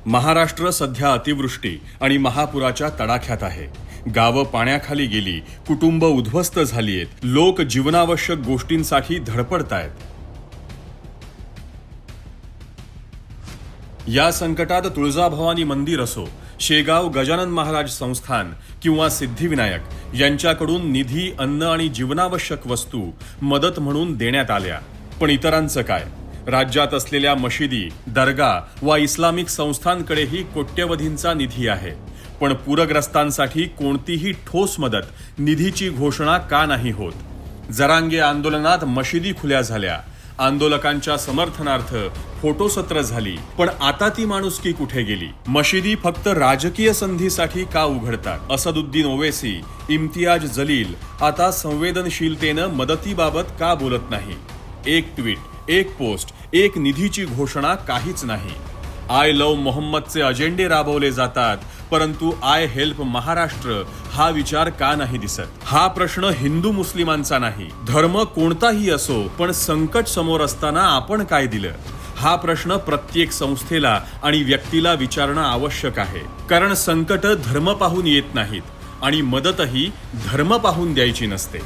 महाराष्ट्र सध्या अतिवृष्टी आणि महापुराच्या तडाख्यात आहे. गावं पाण्याखाली गेली, कुटुंब उद्ध्वस्त झालीत, लोक जीवनावश्यक गोष्टींसाठी धडपडतायत. या संकटात तुळजाभवानी मंदिर असो, शेगाव गजानन महाराज संस्थान किंवा सिद्धिविनायक यांच्याकडून निधी, अन्न आणि जीवनावश्यक वस्तू मदत म्हणून देण्यात आल्या. पण इतरांचं काय? राज्यात असलेल्या मशिदी, दर्गा वा इस्लामिक संस्थांकडेही कोट्यवधींचा निधी आहे. पण पूरग्रस्तांसाठी कोणतीही ठोस मदत, निधीची घोषणा का नाही होत? जरांगे आंदोलनात मशिदी खुल्या झाल्या, आंदोलकांच्या समर्थनार्थ फोटोसत्र झाली, पण आता ती माणुसकी कुठे गेली? मशिदी फक्त राजकीय संधीसाठी का उघडतात? असदुद्दीन ओवैसी, इम्तियाज जलील आता संवेदनशीलतेनं मदतीबाबत का बोलत नाही? एक ट्विट, एक पोस्ट, एक निधीची घोषणा, काहीच नाही. आय लव्ह मोहम्मदचे अजेंडे राबवले जातात, परंतु आय हेल्प महाराष्ट्र हा विचार का नाही दिसत? हा प्रश्न हिंदू मुस्लिमांचा नाही, धर्म कोणताही असो, पण संकट समोर असताना आपण काय दिलं? हा प्रश्न प्रत्येक संस्थेला आणि व्यक्तीला विचारणं आवश्यक आहे. कारण संकट धर्म पाहून येत नाहीत आणि मदतही धर्म पाहून द्यायची नसते.